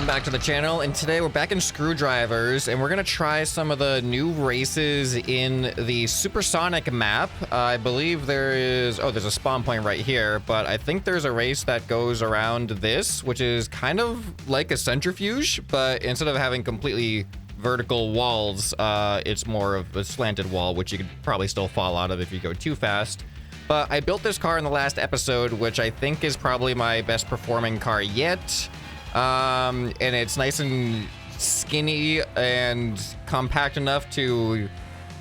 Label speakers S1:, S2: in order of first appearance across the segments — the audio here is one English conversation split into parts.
S1: welcome back to the channel, and today we're back in Screwdrivers, and we're gonna try some of the new races in the Supersonic map. I believe there's a spawn point right here, but I think there's a race that goes around this, which is kind of like a centrifuge, but instead of having completely vertical walls, it's more of a slanted wall, which you could probably still fall out of if you go too fast. But I built this car in the last episode, which I think is probably my best performing car yet. And it's nice and skinny and compact enough to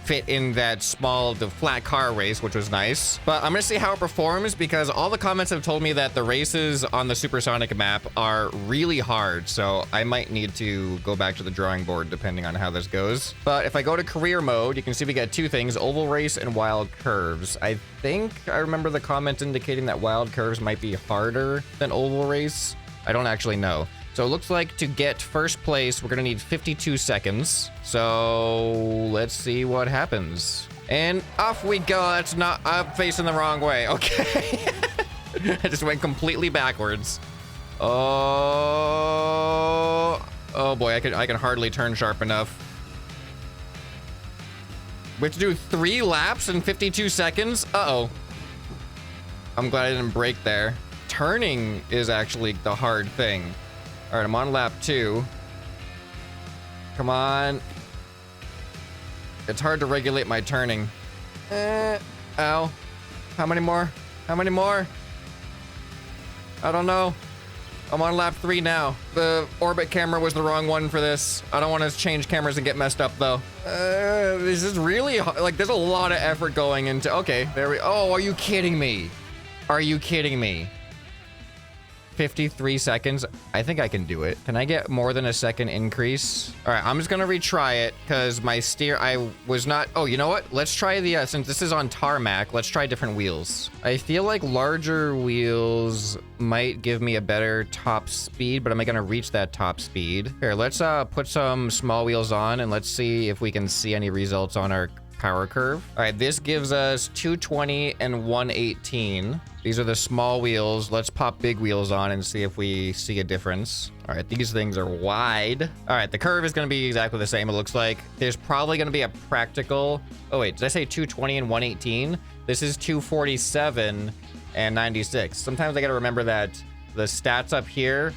S1: fit in that the flat car race, which was nice. But I'm gonna see how it performs because all the comments have told me that the races on the Supersonic map are really hard. So I might need to go back to the drawing board depending on how this goes. But if I go to career mode, you can see we get two things, oval race and wild curves. I think I remember the comment indicating that wild curves might be harder than oval race. I don't actually know. So it looks like to get first place, we're gonna need 52 seconds. So let's see what happens. And off we go. That's not, I'm facing the wrong way. Okay. I just went completely backwards. Oh boy, I can hardly turn sharp enough. We have to do 3 laps in 52 seconds. Uh-oh. I'm glad I didn't brake there. Turning is actually the hard thing. All right, I'm on lap 2. Come on. It's hard to regulate my turning. Ow. How many more? How many more? I don't know. I'm on lap 3 now. The orbit camera was the wrong one for this. I don't want to change cameras and get messed up though. This is really like there's a lot of effort going into. Okay, there we. Oh, are you kidding me? Are you kidding me? 53 seconds. I think I can do it. Can I get more than a second increase? All right, I'm just gonna retry it because my I was not. Oh, you know what? Let's try the, since this is on tarmac, let's try different wheels. I feel like larger wheels might give me a better top speed, but am I gonna reach that top speed? Here, let's put some small wheels on and let's see if we can see any results on our power curve. All right, this gives us 220 and 118. These are the small wheels. Let's pop big wheels on and see if we see a difference. All right, these things are wide. All right, the curve is gonna be exactly the same, it looks like. There's probably gonna be a practical, oh wait, did I say 220 and 118? This is 247 and 96. Sometimes I gotta remember that the stats up here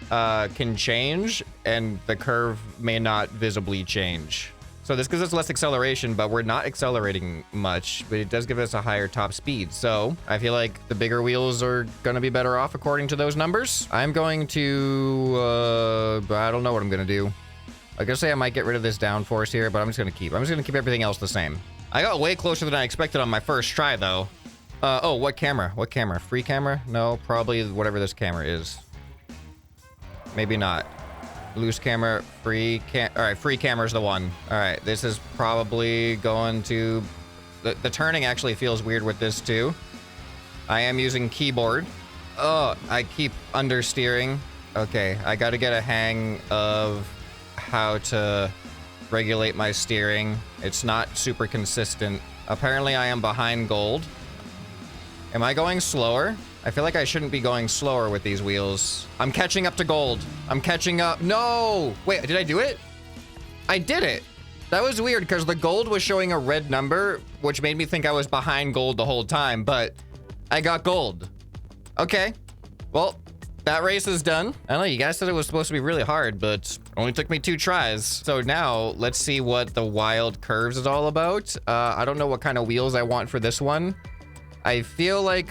S1: can change and the curve may not visibly change. So this gives us less acceleration, but we're not accelerating much, but it does give us a higher top speed. So I feel like the bigger wheels are gonna be better off according to those numbers. I'm going to, I don't know what I'm gonna do. I gotta say I might get rid of this downforce here, but I'm just gonna keep everything else the same. I got way closer than I expected on my first try though. Oh, what camera? What camera? Free camera? No, probably whatever this camera is. Maybe not. Loose camera, all right, free camera's the one. All right, this is probably going to, the turning actually feels weird with this too. I am using keyboard. Oh, I keep understeering. Okay, I gotta get a hang of how to regulate my steering. It's not super consistent. Apparently I am behind gold. Am I going slower? I feel like I shouldn't be going slower with these wheels. I'm catching up to gold. I'm catching up. No! Wait, did I do it? I did it. That was weird because the gold was showing a red number, which made me think I was behind gold the whole time, but I got gold. Okay. Well, that race is done. I don't know, you guys said it was supposed to be really hard, but only took me 2 tries. So now let's see what the wild curves is all about. I don't know what kind of wheels I want for this one. I feel like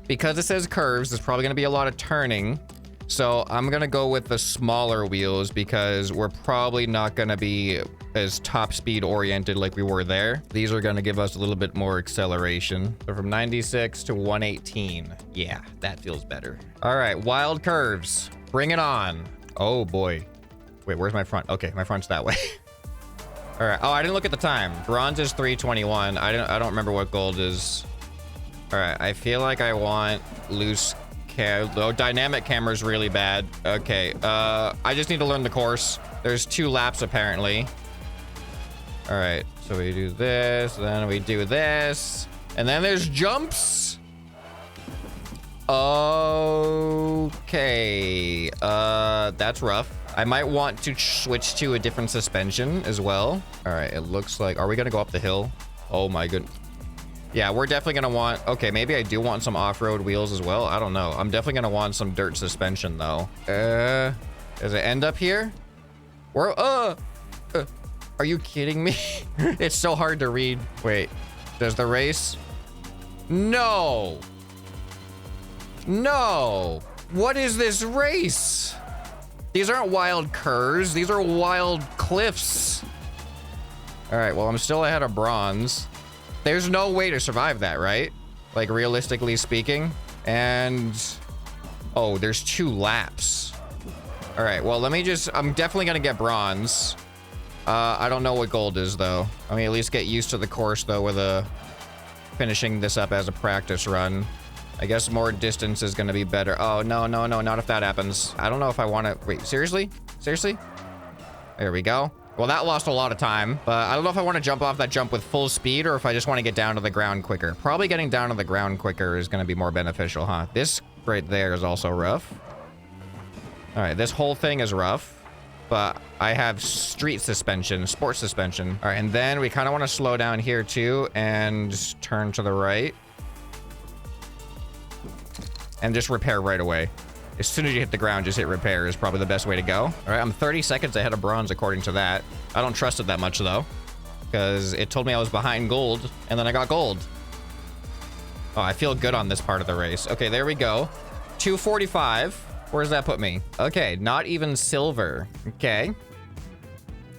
S1: because it says curves, there's probably gonna be a lot of turning. So I'm gonna go with the smaller wheels because we're probably not gonna be as top speed oriented like we were there. These are gonna give us a little bit more acceleration. So from 96 to 118. Yeah, that feels better. All right, wild curves, bring it on. Oh boy. Wait, where's my front? Okay, my front's that way. All right, oh, I didn't look at the time. Bronze is 321. I don't remember what gold is. All right, I feel like I want loose oh, dynamic camera's really bad. Okay, I just need to learn the course. There's 2 laps apparently. All right, so we do this, then we do this, and then there's jumps. Okay. That's rough. I might want to switch to a different suspension as well. All right, it looks like... Are we going to go up the hill? Oh, my goodness. Yeah, we're definitely going to want... Okay, maybe I do want some off-road wheels as well. I don't know. I'm definitely going to want some dirt suspension, though. Does it end up here? Are you kidding me? It's so hard to read. Wait, does the race... No. No. What is this race? These aren't wild curves. These are wild cliffs. All right, well, I'm still ahead of bronze. There's no way to survive that, right? Like, realistically speaking. And... Oh, there's 2 laps. All right, well, let me just... I'm definitely going to get bronze. I don't know what gold is, though. I mean, at least get used to the course, though, with finishing this up as a practice run. I guess more distance is going to be better. Oh, no, no, no, not if that happens. I don't know if I want to... Wait, seriously? Seriously? There we go. Well, that lost a lot of time, but I don't know if I want to jump off that jump with full speed or if I just want to get down to the ground quicker. Probably getting down to the ground quicker is going to be more beneficial, huh? This right there is also rough. All right, this whole thing is rough, but I have street suspension, sport suspension. All right, and then we kind of want to slow down here too and turn to the right. And just repair right away. As soon as you hit the ground, just hit repair is probably the best way to go. All right, I'm 30 seconds ahead of bronze according to that. I don't trust it that much though, because it told me I was behind gold and then I got gold. Oh, I feel good on this part of the race. Okay, there we go. 245. Where does that put me? Okay, not even silver. Okay.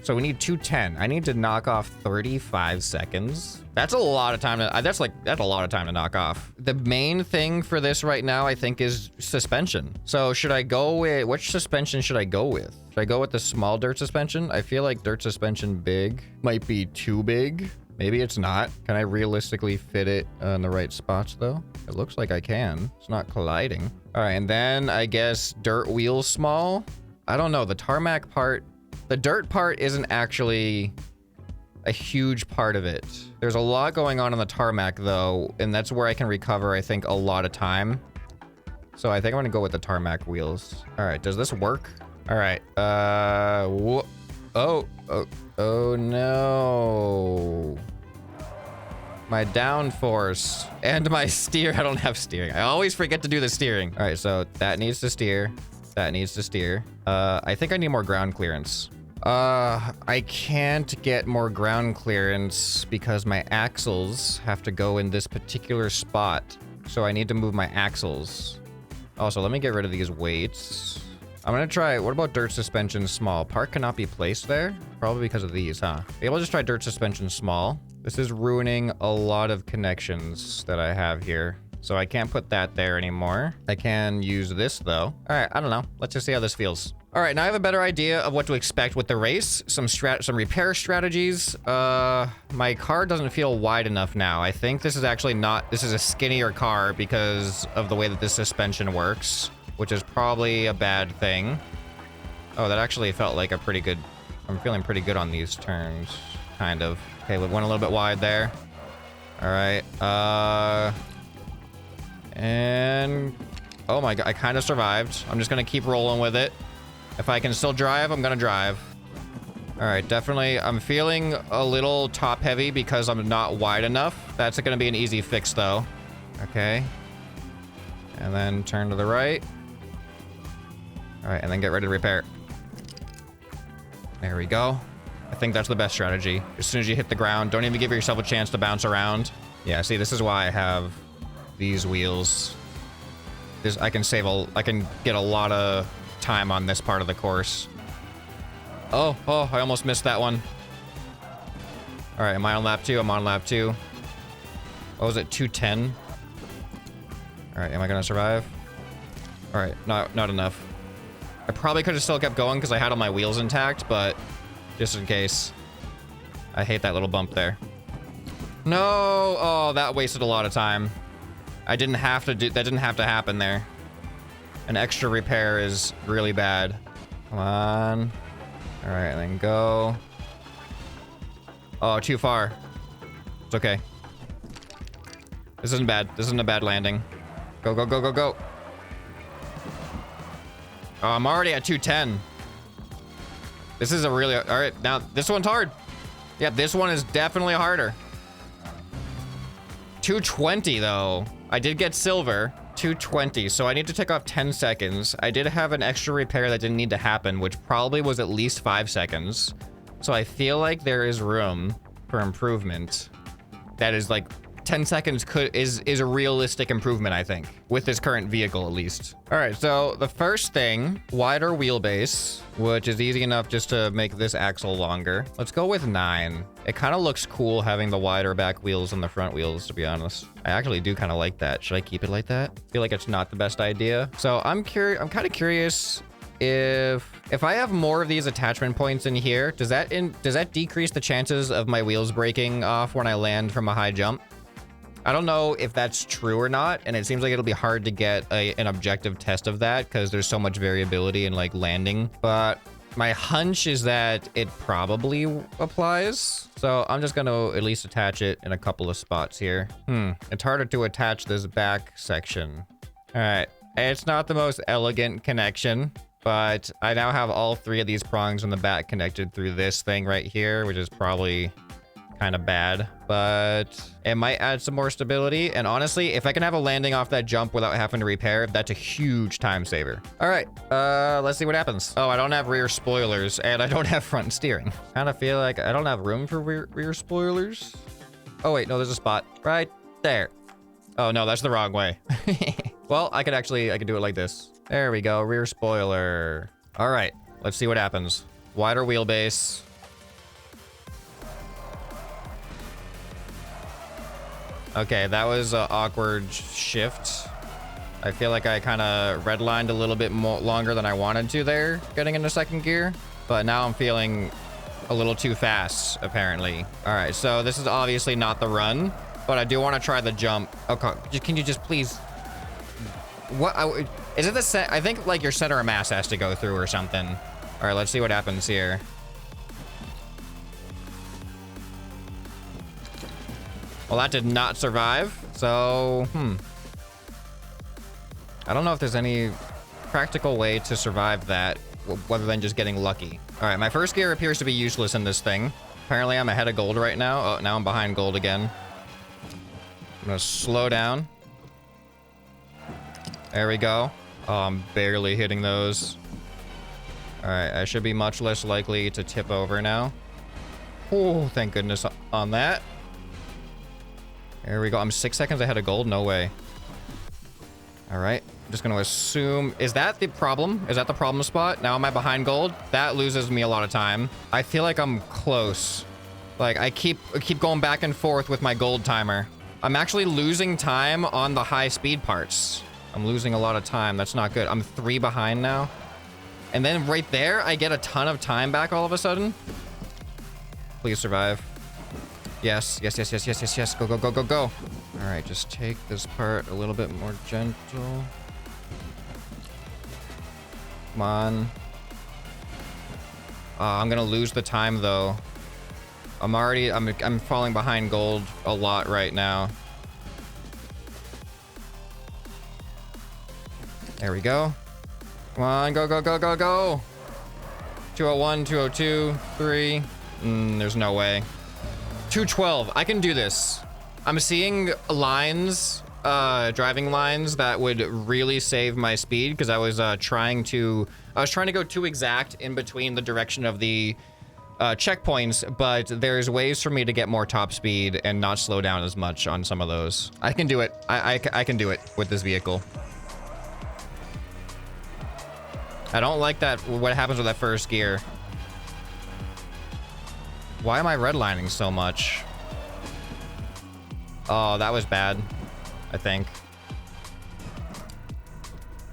S1: So we need 210. I need to knock off 35 seconds. That's a lot of time to, that's a lot of time to knock off. The main thing for this right now, I think, is suspension. So should I go with, which suspension should I go with? Should I go with the small dirt suspension? I feel like dirt suspension big might be too big. Maybe it's not. Can I realistically fit it in the right spots though? It looks like I can. It's not colliding. All right, and then I guess dirt wheels small. I don't know, the tarmac part, the dirt part isn't actually a huge part of it. There's a lot going on the tarmac though, and that's where I can recover, I think, a lot of time. So I think I'm gonna go with the tarmac wheels. All right, does this work? All right, oh no. My downforce and my steer. I don't have steering. I always forget to do the steering. All right, so that needs to steer. That needs to steer. I think I need more ground clearance. I can't get more ground clearance because my axles have to go in this particular spot. So I need to move my axles. Also, let me get rid of these weights. I'm gonna try, what about dirt suspension small? Part cannot be placed there? Probably because of these, huh? Maybe I'll just try dirt suspension small. This is ruining a lot of connections that I have here. So I can't put that there anymore. I can use this though. All right, I don't know. Let's just see how this feels. All right, now I have a better idea of what to expect with the race. Some repair strategies. My car doesn't feel wide enough now. I think this is actually not, this is a skinnier car because of the way that this suspension works, which is probably a bad thing. Oh, that actually felt like a pretty good, I'm feeling pretty good on these turns, kind of. Okay, we went a little bit wide there. All right, and oh my God, I kind of survived. I'm just gonna keep rolling with it. If I can still drive, I'm gonna drive. All right, definitely. I'm feeling a little top heavy because I'm not wide enough. That's gonna be an easy fix though. Okay. And then turn to the right. All right, and then get ready to repair. There we go. I think that's the best strategy. As soon as you hit the ground, don't even give yourself a chance to bounce around. Yeah, see, this is why I have these wheels. I can get a lot of time on this part of the course. Oh, I almost missed that one. All right, am I on lap 2? I'm on lap 2. What was it, 210? All right, am I gonna survive? All right, not enough. I probably could have still kept going because I had all my wheels intact, but just in case. I hate that little bump there. No, oh, that wasted a lot of time. That didn't have to happen there. An extra repair is really bad. Come on. All right, and then go. Oh, too far. It's okay. This isn't bad. This isn't a bad landing. Go, go, go, go, go. Oh, I'm already at 210. This is a really... All right, now this one's hard. Yeah, this one is definitely harder. 220, though. I did get silver. 220, so I need to take off 10 seconds. I did have an extra repair that didn't need to happen, which probably was at least 5 seconds. So I feel like there is room for improvement. That is like 10 seconds is a realistic improvement, I think, with this current vehicle at least. All right, so the first thing, wider wheelbase, which is easy enough just to make this axle longer. Let's go with 9. It kind of looks cool having the wider back wheels and the front wheels, to be honest. I actually do kind of like that. Should I keep it like that? I feel like it's not the best idea. So I'm kind of curious if I have more of these attachment points in here, does that decrease the chances of my wheels breaking off when I land from a high jump? I don't know if that's true or not, and it seems like it'll be hard to get an objective test of that because there's so much variability in like landing, but my hunch is that it probably applies. So I'm just gonna at least attach it in a couple of spots here. It's harder to attach this back section. All right, it's not the most elegant connection, but I now have all 3 of these prongs in the back connected through this thing right here, which is probably kind of bad, but it might add some more stability. And honestly, if I can have a landing off that jump without having to repair, that's a huge time saver. All right, let's see what happens. Oh, I don't have rear spoilers and I don't have front steering. Kind of feel like I don't have room for rear spoilers. Oh wait, no, there's a spot right there. Oh no, that's the wrong way. Well, I could do it like this. There we go, rear spoiler. All right, let's see what happens. Wider wheelbase. Okay, that was an awkward shift. I feel like I kind of redlined a little bit more longer than I wanted to there, getting into second gear. But now I'm feeling a little too fast, apparently. All right, so this is obviously not the run, but I do want to try the jump. Okay, can you just please... What? Is it the set? I think like your center of mass has to go through or something. All right, let's see what happens here. Well, that did not survive, so, I don't know if there's any practical way to survive that, other than just getting lucky. All right, my first gear appears to be useless in this thing. Apparently, I'm ahead of gold right now. Oh, now I'm behind gold again. I'm gonna slow down. There we go. Oh, I'm barely hitting those. All right, I should be much less likely to tip over now. Oh, thank goodness on that. There we go. I'm 6 seconds ahead of gold. No way. All right. I'm just going to assume... Is that the problem? Is that the problem spot? Now am I behind gold? That loses me a lot of time. I feel like I'm close. Like, I keep going back and forth with my gold timer. I'm actually losing time on the high speed parts. I'm losing a lot of time. That's not good. I'm 3 behind now. And then right there, I get a ton of time back all of a sudden. Please survive. Yes, yes, yes, yes, yes, yes, yes. Go, go, go, go, go. All right, just take this part a little bit more gentle. Come on. I'm gonna lose the time though. I'm falling behind gold a lot right now. There we go. Come on, go, go, go, go, go. 201, 202, 3. There's no way. 212. I can do this. I'm seeing lines, driving lines that would really save my speed because I was trying to go too exact in between the direction of the checkpoints, but there's ways for me to get more top speed and not slow down as much on some of those. I can do it. I can do it with this vehicle. I don't like that, what happens with that first gear. Why am I redlining so much? Oh, that was bad, I think.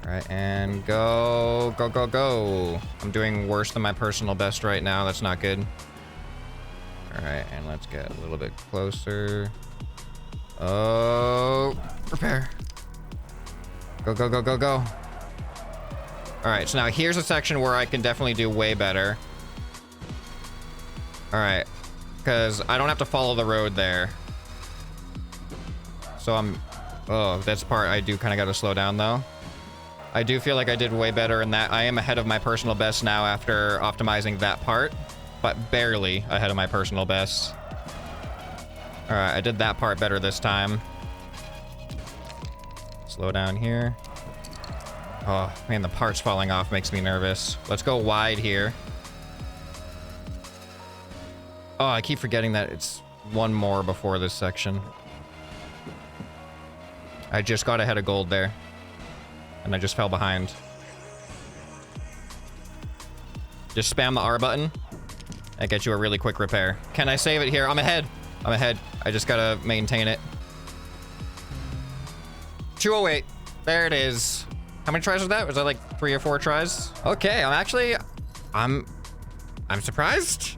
S1: All right, and go, go, go, go. I'm doing worse than my personal best right now. That's not good. All right, and let's get a little bit closer. Oh, repair. Go, go, go, go, go. All right, so now here's a section where I can definitely do way better. All right, because I don't have to follow the road there. So I'm Oh, this part I do kind of got to slow down though. I do feel like I did way better in that. I am ahead of my personal best now after optimizing that part, but barely ahead of my personal best. All right, I did that part better this time. Slow down here. Oh, man, the parts falling off makes me nervous. Let's go wide here. Oh, I keep forgetting that it's one more before this section. I just got ahead of gold there. And I just fell behind. Just spam the R button. That gets you a really quick repair. Can I save it here? I'm ahead. I'm ahead. I just gotta maintain it. 208. There it is. How many tries was that? Was that like 3 or 4 tries? Okay, I'm surprised.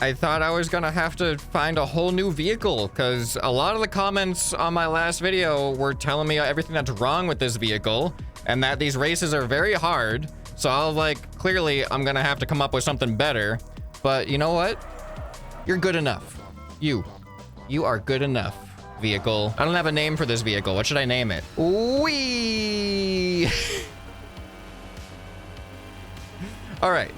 S1: I thought I was gonna have to find a whole new vehicle because a lot of the comments on my last video were telling me everything that's wrong with this vehicle and that these races are very hard. So I was like, clearly I'm gonna have to come up with something better. But you know what? You're good enough. You are good enough, vehicle. I don't have a name for this vehicle. What should I name it? Whee! All right.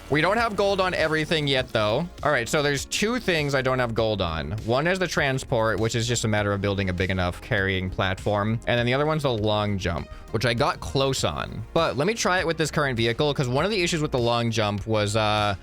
S1: We don't have gold on everything yet, though. All right, so there's 2 things I don't have gold on. One is the transport, which is just a matter of building a big enough carrying platform. And then the other one's the long jump, which I got close on. But let me try it with this current vehicle, because one of the issues with the long jump was I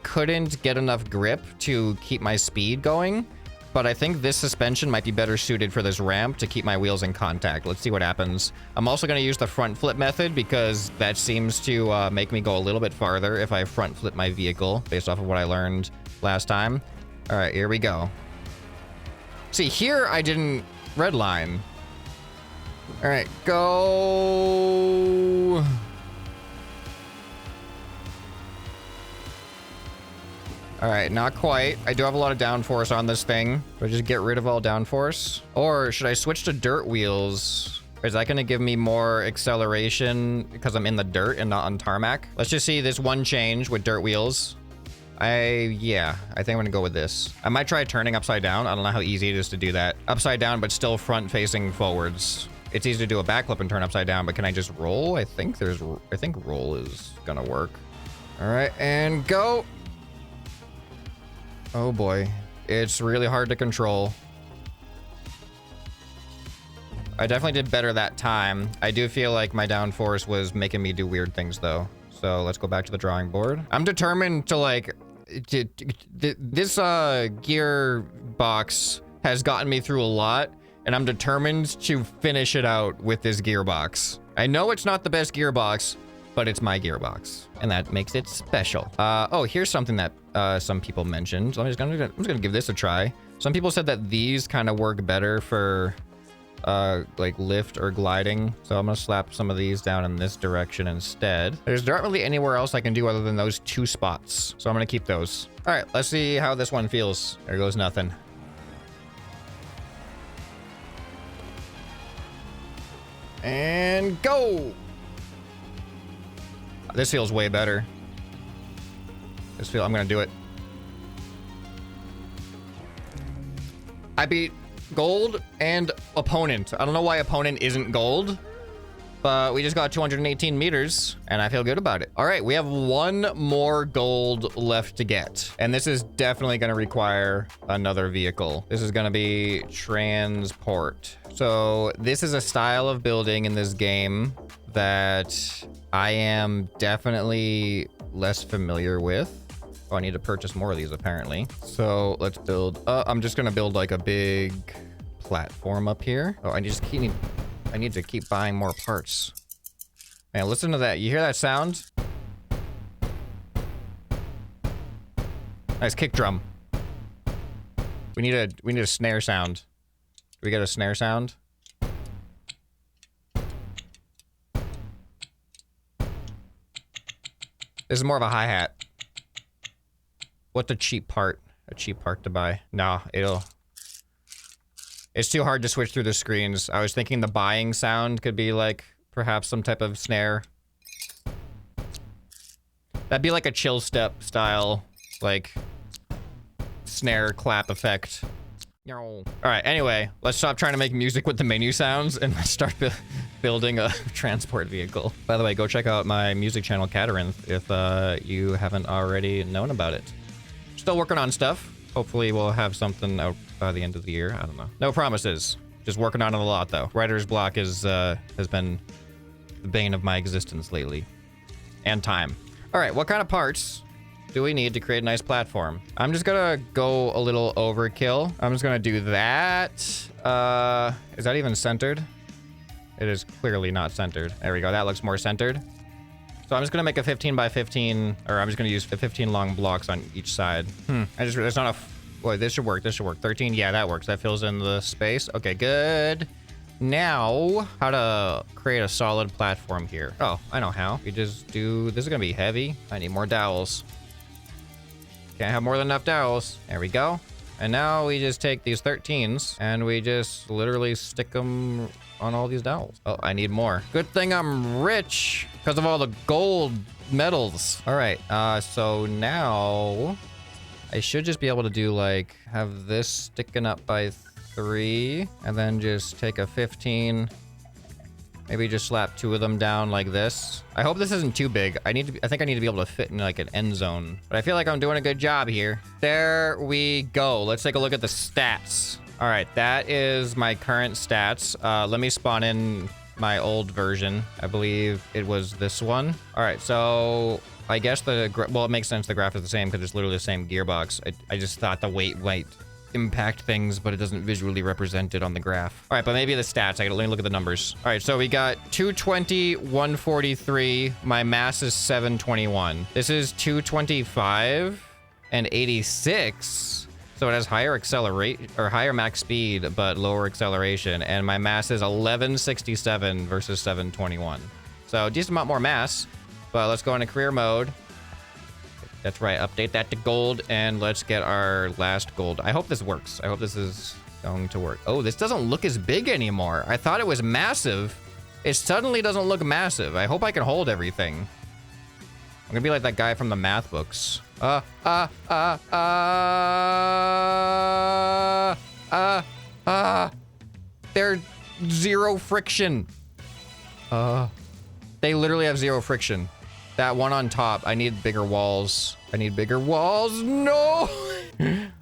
S1: couldn't get enough grip to keep my speed going. But I think this suspension might be better suited for this ramp to keep my wheels in contact. Let's see what happens. I'm also going to use the front flip method because that seems to make me go a little bit farther if I front flip my vehicle based off of what I learned last time. All right, here we go. See, here I didn't redline. All right, go. All right, not quite. I do have a lot of downforce on this thing. Do I just get rid of all downforce? Or should I switch to dirt wheels? Is that gonna give me more acceleration because I'm in the dirt and not on tarmac? Let's just see this one change with dirt wheels. Yeah, I think I'm gonna go with this. I might try turning upside down. I don't know how easy it is to do that. Upside down, but still front facing forwards. It's easy to do a backflip and turn upside down, but can I just roll? I think roll is gonna work. All right, and go. Oh boy, it's really hard to control. I definitely did better that time. I do feel like my downforce was making me do weird things though. So let's go back to the drawing board. I'm determined to like, this gearbox has gotten me through a lot and I'm determined to finish it out with this gearbox. I know it's not the best gearbox, but it's my gearbox, and that makes it special. Oh, here's something that some people mentioned. I'm just gonna give this a try. Some people said that these kind of work better for like lift or gliding. So I'm gonna slap some of these down in this direction instead. There's not really anywhere else I can do other than those 2 spots. So I'm gonna keep those. All right, let's see how this one feels. There goes nothing. And go. This feels way better. I'm gonna do it. I beat gold and opponent. I don't know why opponent isn't gold, but we just got 218 meters and I feel good about it. All right, we have 1 more gold left to get. And this is definitely gonna require another vehicle. This is gonna be transport. So this is a style of building in this game that I am definitely less familiar with. Oh, I need to purchase more of these apparently. So let's build, I'm just gonna build like a big platform up here. Oh, I need to keep buying more parts. Man, listen to that. You hear that sound? Nice kick drum. We need a snare sound. Do we get a snare sound? This is more of a hi-hat. What's a cheap part? A cheap part to buy? No, it's too hard to switch through the screens. I was thinking the buying sound could be like perhaps some type of snare. That'd be like a chill step style, like snare clap effect. All right, anyway, let's stop trying to make music with the menu sounds and let's start building a transport vehicle. By the way, go check out my music channel, Catarinth, if you haven't already known about it. Still working on stuff. Hopefully we'll have something out by the end of the year. I don't know. No promises. Just working on it a lot, though. Writer's block has been the bane of my existence lately. And time. All right, what kind of parts do we need to create a nice platform? I'm just gonna go a little overkill. I'm just gonna do that. Is that even centered? It is clearly not centered. There we go. That looks more centered. So I'm just gonna make a 15 by 15, or I'm just gonna use 15 long blocks on each side. There's not a, boy, this should work. This should work. 13, yeah, that works. That fills in the space. Okay, good. Now, how to create a solid platform here. Oh, I know how. You just do, this is gonna be heavy. I need more dowels. Can't have more than enough dowels. There we go. And now we just take these 13s and we just literally stick them on all these dowels. Oh, I need more. Good thing I'm rich because of all the gold medals. All right, so now I should just be able to do like, have this sticking up by 3 and then just take a 15. Maybe just slap 2 of them down like this. I hope this isn't too big. I think I need to be able to fit in like an end zone. But I feel like I'm doing a good job here. There we go. Let's take a look at the stats. All right, that is my current stats. Let me spawn in my old version. I believe it was this one. All right, so I guess well, it makes sense the graph is the same because it's literally the same gearbox. I just thought the weight might impact things, but it doesn't visually represent it on the graph. All right, but maybe the stats. Let me look at the numbers. All right, so we got 220, 143. My mass is 721. This is 225 and 86. So it has higher accelerate or higher max speed, but lower acceleration. And my mass is 1167 versus 721. So a decent amount more mass, but let's go into career mode. That's right, update that to gold, and let's get our last gold. I hope this works. I hope this is going to work. Oh, this doesn't look as big anymore. I thought it was massive. It suddenly doesn't look massive. I hope I can hold everything. I'm gonna be like that guy from the math books. They're zero friction. They literally have zero friction. That one on top, I need bigger walls. I need bigger walls. No!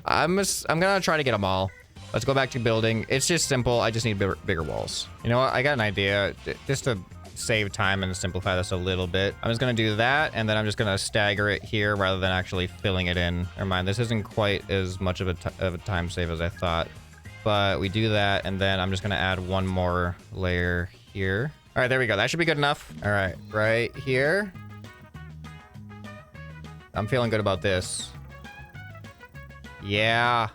S1: I'm gonna try to get them all. Let's go back to building. It's just simple. I just need bigger walls. You know what? I got an idea. Just to save time and simplify this a little bit, I'm just gonna do that, and then I'm just gonna stagger it here rather than actually filling it in. Never mind. This isn't quite as much of a time save as I thought. But we do that, and then I'm just gonna add one more layer here. All right, there we go. That should be good enough. All right, right here. I'm feeling good about this. Yeah.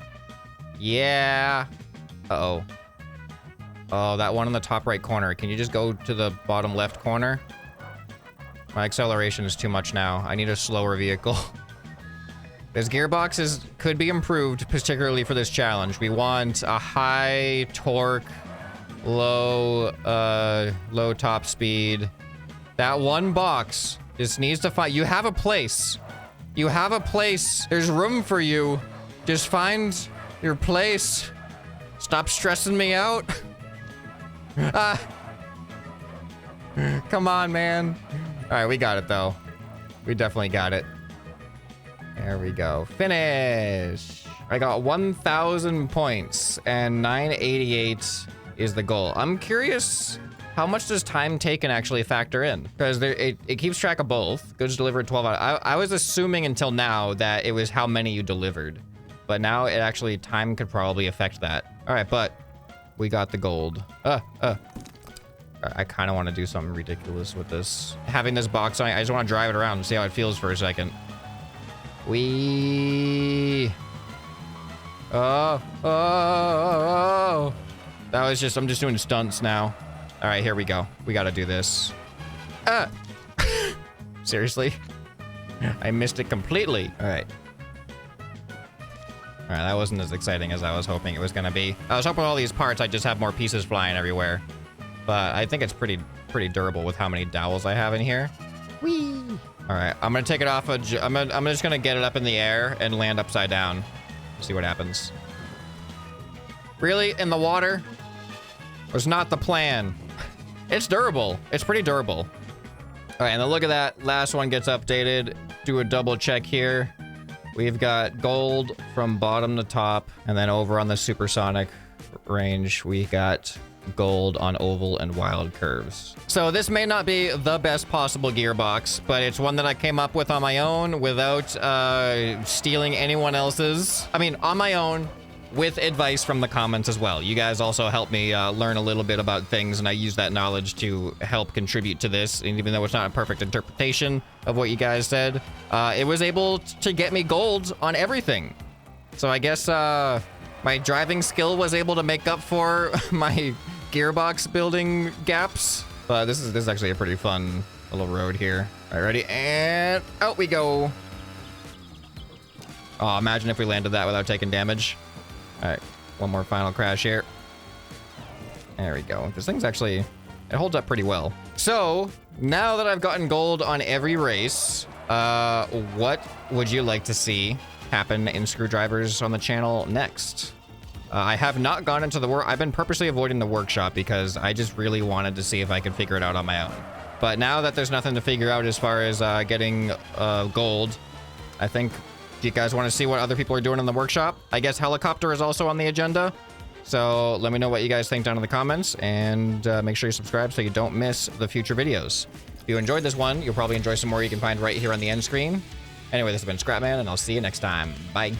S1: Yeah. Uh-oh. Oh, that one in the top right corner. Can you just go to the bottom left corner? My acceleration is too much now. I need a slower vehicle. This gearbox could be improved, particularly for this challenge. We want a high torque, low top speed. That one box just needs to find... You have a place. You have a place. There's room for you. Just find your place. Stop stressing me out. Come on, man. All right, we got it, though. We definitely got it. There we go. Finish. I got 1,000 points, and 988 is the goal. I'm curious... How much does time taken actually factor in? Because it keeps track of both. Goods delivered 12 out. I was assuming until now that it was how many you delivered. But now it actually, time could probably affect that. All right, but we got the gold. I kind of want to do something ridiculous with this. Having this box on it, I just want to drive it around and see how it feels for a second. Oh. That was just, I'm just doing stunts now. All right, here we go. We got to do this. Seriously? I missed it completely. All right. All right, that wasn't as exciting as I was hoping it was going to be. I was hoping all these parts, I'd just have more pieces flying everywhere. But I think it's pretty durable with how many dowels I have in here. Whee! All right, I'm going to take it off. I'm just going to get it up in the air and land upside down. See what happens. Really? In the water? Was not the plan. It's durable. It's pretty durable. All right, and then look at that. Last one gets updated. Do a double check here. We've got gold from bottom to top. And then over on the supersonic range, we got gold on oval and wild curves. So this may not be the best possible gearbox, but it's one that I came up with on my own without stealing anyone else's. I mean, on my own, with advice from the comments as well. You guys also helped me learn a little bit about things, and I use that knowledge to help contribute to this. And even though it's not a perfect interpretation of what you guys said, it was able to get me gold on everything. So I guess my driving skill was able to make up for my gearbox building gaps. But this is actually a pretty fun little road here. All right, ready? And out we go. Oh, imagine if we landed that without taking damage. All right, one more final crash here. There we go. This thing's actually, it holds up pretty well. So now that I've gotten gold on every race, what would you like to see happen in Screwdrivers on the channel next? I have not gone into the work. I've been purposely avoiding the workshop because I just really wanted to see if I could figure it out on my own. But now that there's nothing to figure out as far as getting gold, I think, do you guys want to see what other people are doing in the workshop? I guess helicopter is also on the agenda. So let me know what you guys think down in the comments, and make sure you subscribe so you don't miss the future videos. If you enjoyed this one, you'll probably enjoy some more you can find right here on the end screen. Anyway, this has been ScrapMan, and I'll see you next time. Bye.